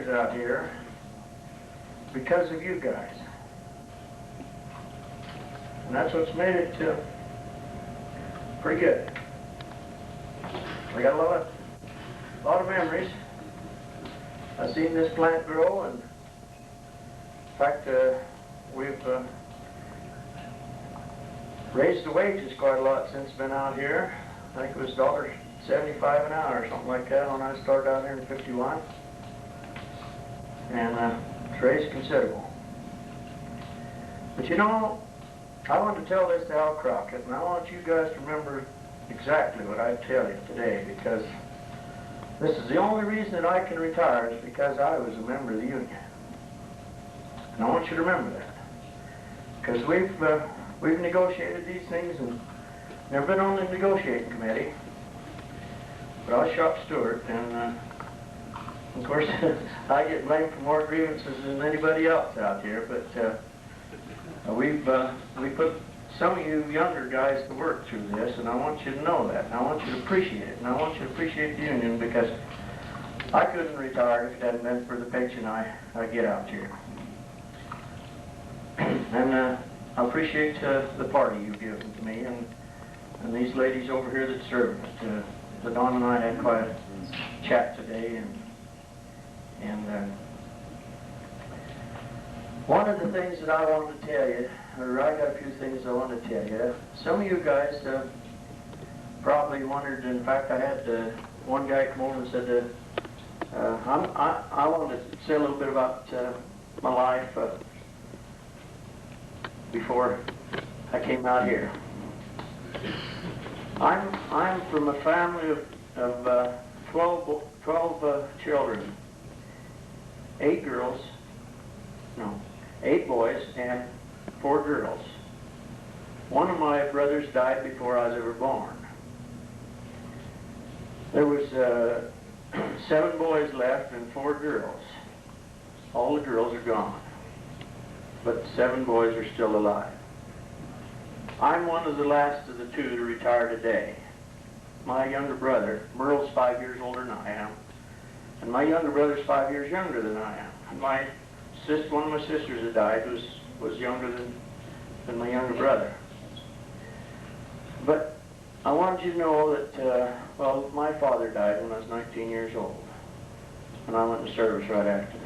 pictures out here because of you guys. And that's what's made it pretty good. We got a lot of memories. I've seen this plant grow, and in fact, we've raised the wages quite a lot since been out here. I think it was $1.75 an hour or something like that when I started out here in '51. And it's raised considerable. But you know, I want to tell this to Al Crockett, and I want you guys to remember exactly what I tell you today, because this is the only reason that I can retire is because I was a member of the union. And I want you to remember that. Because we've negotiated these things and never been on the negotiating committee. But I was shop steward, and of course I get blamed for more grievances than anybody else out here, but we put some of you younger guys to work through this, and I want you to know that, and I want you to appreciate it, and I want you to appreciate the union, because I couldn't retire if it hadn't been for the pension I get out here. And I appreciate the party you've given to me, and these ladies over here that serve it. Don and I had quite a chat today, and one of the things that I wanted to tell you, or I got a few things I want to tell you. Some of you guys probably wondered, in fact I had one guy come over and said, I wanted to say a little bit about my life before I came out here. I'm from a family of 12 children, 8 boys and 4 girls. One of my brothers died before I was ever born. There was 7 boys left and 4 girls. All the girls are gone, but 7 boys are still alive. I'm one of the last of the 2 to retire today. My younger brother, Merle's 5 years older than I am, and my younger brother's 5 years younger than I am. And one of my sisters that died was younger than my younger brother. But I wanted you to know that, well, my father died when I was 19 years old, and I went into service right after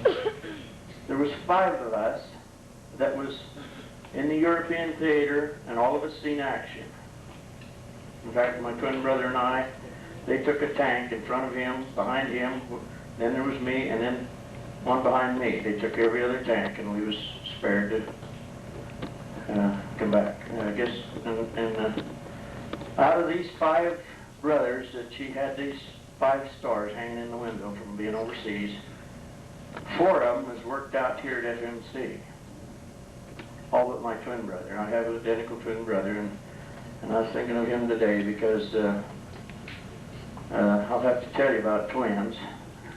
that. There was 5 of us that was in the European theater, and all of us seen action. In fact, my twin brother and I, they took a tank in front of him, behind him, then there was me, and then one behind me. They took every other tank, and we was spared to come back. I guess, and out of these 5 brothers, that she had these 5 stars hanging in the window from being overseas. 4 of them was worked out here at F.M.C. All but my twin brother. I have an identical twin brother, and I was thinking of him today because I'll have to tell you about twins.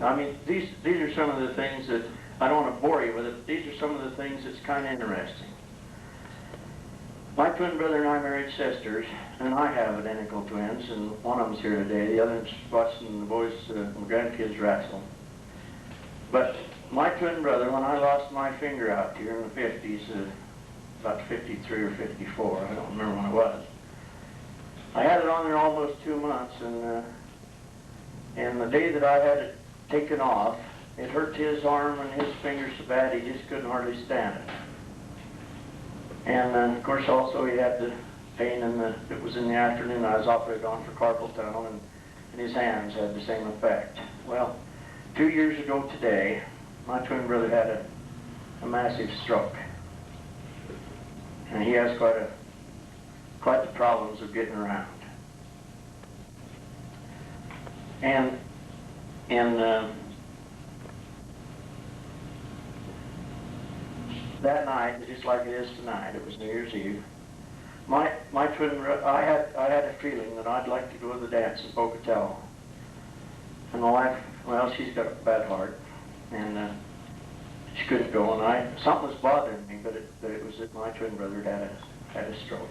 I mean, these are some of the things that, I don't want to bore you with it, but these are some of the things that's kind of interesting. My twin brother and I married sisters, and I have identical twins, and one of them's here today, the other's watching the boys, my grandkids wrestle. But my twin brother, when I lost my finger out here in the 50s, about 53 or 54, I don't remember when it was. I had it on there almost 2 months, and the day that I had it taken off, it hurt his arm and his finger so bad he just couldn't hardly stand it. And of course also he had the pain it was in the afternoon, I was operated on for carpal tunnel, and his hands had the same effect. Well, 2 years ago today, my twin brother had a massive stroke. And he has quite the problems of getting around. And that night, just like it is tonight, it was New Year's Eve. My twin brother, I had a feeling that I'd like to go to the dance in Pocatello. And my wife, well, she's got a bad heart, and she couldn't go, and something was bothering me, but it was that my twin brother had a stroke.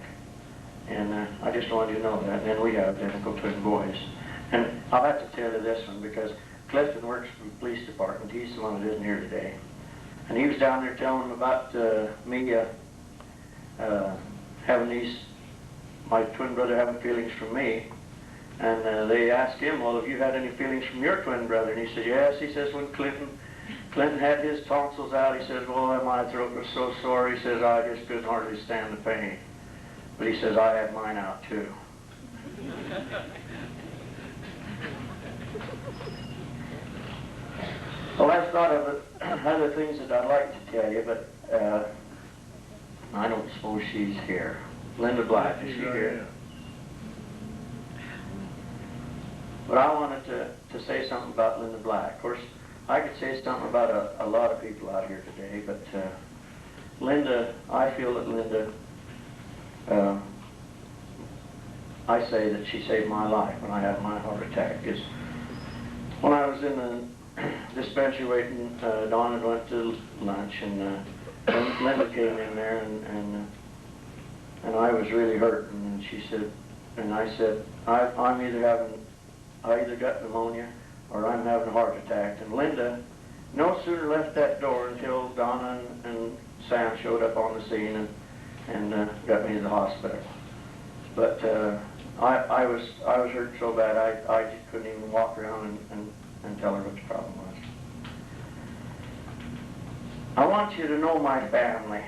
And I just wanted you to know that. And then we have identical twin boys. And I'll have to tell you this one, because Clifton works for the police department. He's the one that isn't here today. And he was down there telling them about me having these, my twin brother having feelings from me. And they asked him, well, have you had any feelings from your twin brother? And he said, yes. He says, when Clinton had his tonsils out, he says, well, my throat was so sore. He says, I just couldn't hardly stand the pain. But he says, I had mine out too. Well, I've thought of other things that I'd like to tell you, but I don't suppose she's here. Linda Black, is she here? But I wanted to say something about Linda Black. Of course, I could say something about a lot of people out here today, but Linda, I feel that Linda, I say that she saved my life when I had my heart attack. Because when I was in the dispensary waiting, Dawn had went to lunch, and Linda came in there, and I was really hurting, and she said, and I said, I either got pneumonia or I'm having a heart attack. And Linda no sooner left that door until Donna and Sam showed up on the scene and got me to the hospital. But I was hurt so bad I just couldn't even walk around and tell her what the problem was. I want you to know my family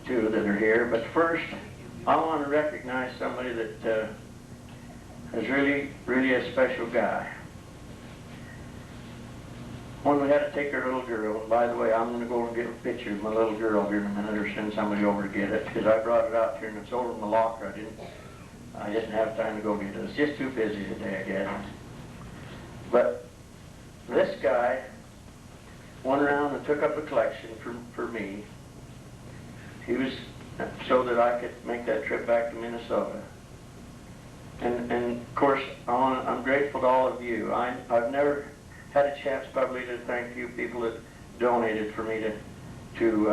too that are here, but first I want to recognize somebody that is really a special guy. When we had to take our little girl, and by the way, I'm going to go and get a picture of my little girl here in a minute, or send somebody over to get it, because I brought it out here and it's over in the locker. I didn't have time to go get it. I was just too busy today, I guess. But this guy went around and took up a collection for me. He was so that I could make that trip back to Minnesota. And of course, I'm grateful to all of you. I've never had a chance publicly to thank you people that donated for me to do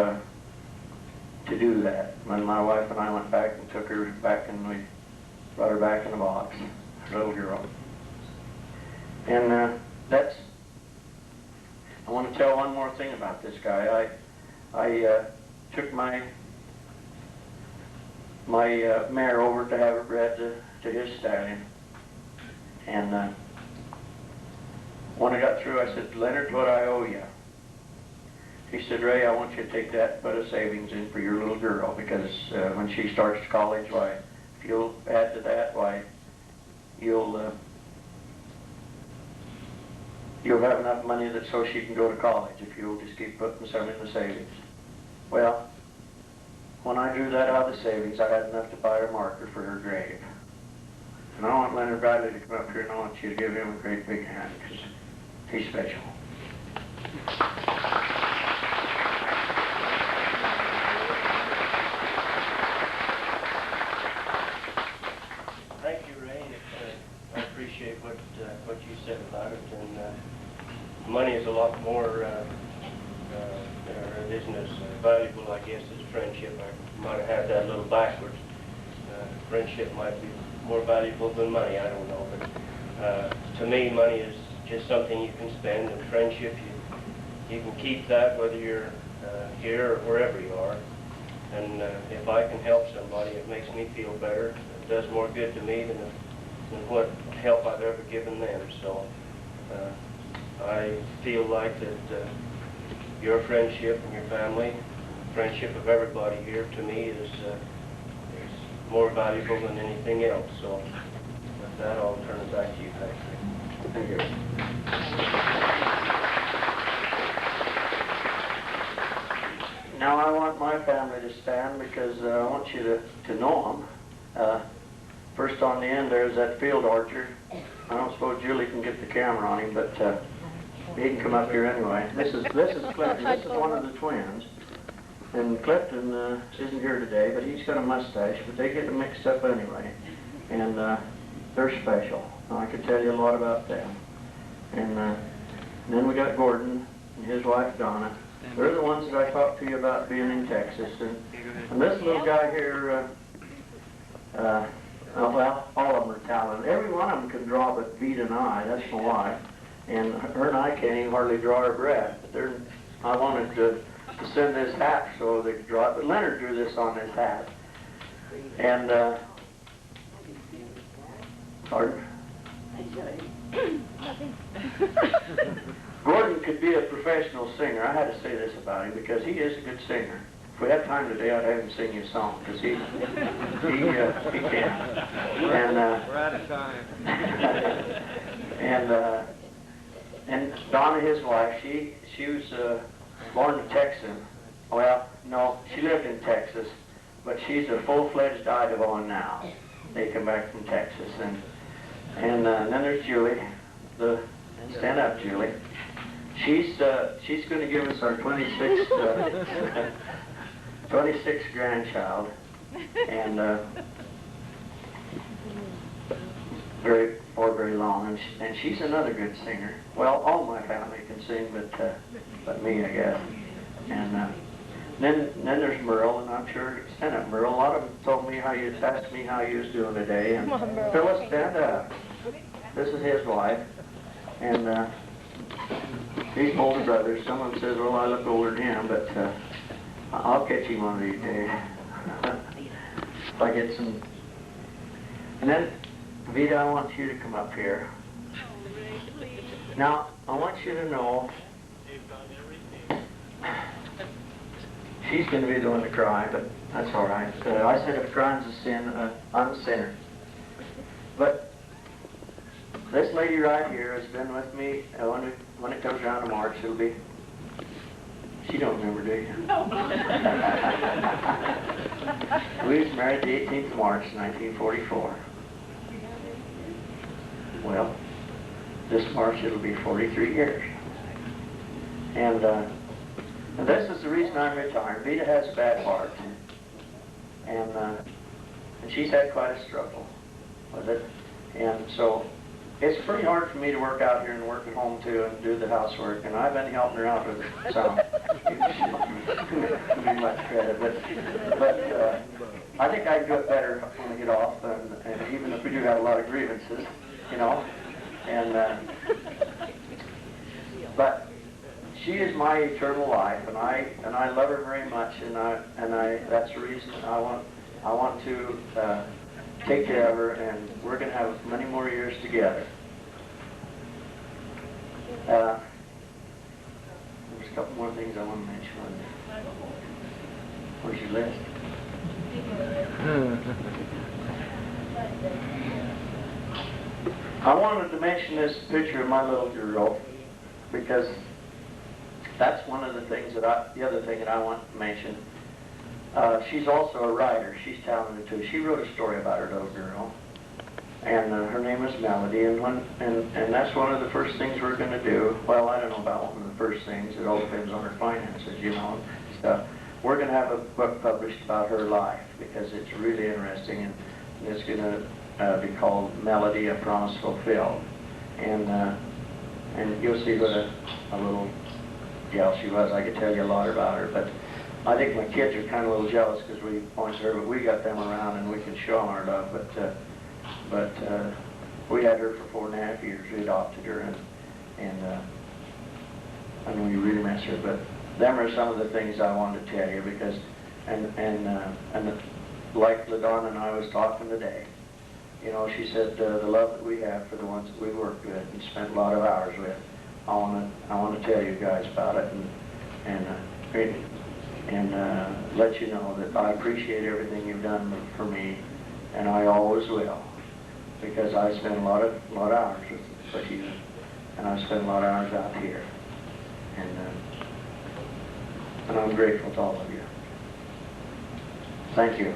that. When my wife and I went back and took her back, and we brought her back in the box, little girl. And I want to tell one more thing about this guy. I took my mare over to have it bred to his stallion. And when I got through, I said, Leonard, what I owe you? He said, Ray, I want you to take that and put a savings in for your little girl, because when she starts college, why, if you'll add to that, why, you'll have enough money that so she can go to college if you'll just keep putting some in the savings. Well, when I drew that out of the savings, I had enough to buy her marker for her grave. And I want Leonard Bradley to come up here, and I want you to give him a great big hand, because he's special. Thank you, Ray. I appreciate what you said about it. And money is a lot more, or it isn't as valuable, I guess, as friendship. I might have had that a little backwards. Friendship might be more valuable than money, I don't know. But to me, money is just something you can spend, and friendship, you can keep that whether you're here or wherever you are. And if I can help somebody, it makes me feel better. It does more good to me than what help I've ever given them. So I feel like that your friendship and your family, friendship of everybody here, to me is more valuable than anything else. So with that, I'll turn it back to you, Patrick. Thank you. Now I want my family to stand, because I want you to know them. First on the end there's that field orchard. I don't suppose Julie can get the camera on him, but he can come up here anyway. This is Clifton. This is one of the twins. And Clifton isn't here today, but he's got a mustache, but they get mixed up anyway. And they're special. I could tell you a lot about them. And then we got Gordon and his wife Donna. They're the ones that I talked to you about being in Texas. And this little guy here, Well, all of them are talented. Every one of them can draw but Vita and I. That's my wife. And her and I can't even hardly draw her breath. I wanted to send this hat so they could draw it, but Leonard drew this on his hat. And, pardon? Gordon could be a professional singer. I had to say this about him because he is a good singer. If we had time today, I'd have him sing you a song because he can. And we're out of time. and Donna, his wife, she was born a Texan. Well, no, she lived in Texas, but she's a full-fledged Idahoan now. They come back from Texas, and then there's Julie, stand up, Julie. She's going to give us our 26th grandchild, and very long, and she's another good singer. Well, all my family can sing, but me, I guess. And then there's Merle, and I'm sure stand up, Merle. A lot of them asked me how you was doing today, and Phyllis, stand up. This is his wife, and he's older brother. Someone says, well, I look older than him, but I'll catch him one of these days. If I get some. And then, Vita, I want you to come up here. Now, I want you to know, she's going to be the one to cry, but that's all right. I said if crying's a sin, I'm a sinner. But this lady right here has been with me when it comes around to March. It'll be. She don't remember, do you? No. We was married the 18th of March, 1944. Well, this March it'll be 43 years. And this is the reason I'm retired. Vita has a bad heart, and she's had quite a struggle with it, and so it's pretty hard for me to work out here and work at home too and do the housework, and I've been helping her out with some. Give me much credit, but I think I can do it better when I get off, and even if we do have a lot of grievances, you know, and but she is my eternal life, and I love her very much, and that's the reason I want to take care of her, and we're going to have many more years together. There's a couple more things I want to mention. Where's your list? I wanted to mention this picture of my little girl because that's one of the things the other thing that I want to mention. She's also a writer. She's talented too. She wrote a story about her little girl, and her name is Melody. And that's one of the first things we're going to do. Well, I don't know about one of the first things. It all depends on her finances, you know, and stuff. We're going to have a book published about her life because it's really interesting, and it's going to be called Melody: A Promise Fulfilled. And you'll see what a little gal she was. I could tell you a lot about her, but I think my kids are kind of a little jealous because we point to her, but we got them around and we can show them our love. But we had her for 4.5 years. We adopted her, and we really miss her. But them are some of the things I wanted to tell you because, like LaDonna and I was talking today, you know, she said the love that we have for the ones that we worked with and spent a lot of hours with. I want to tell you guys about it and let you know that I appreciate everything you've done for me, and I always will, because I spend a lot of hours with you, and I spend a lot of hours out here, and I'm grateful to all of you. Thank you.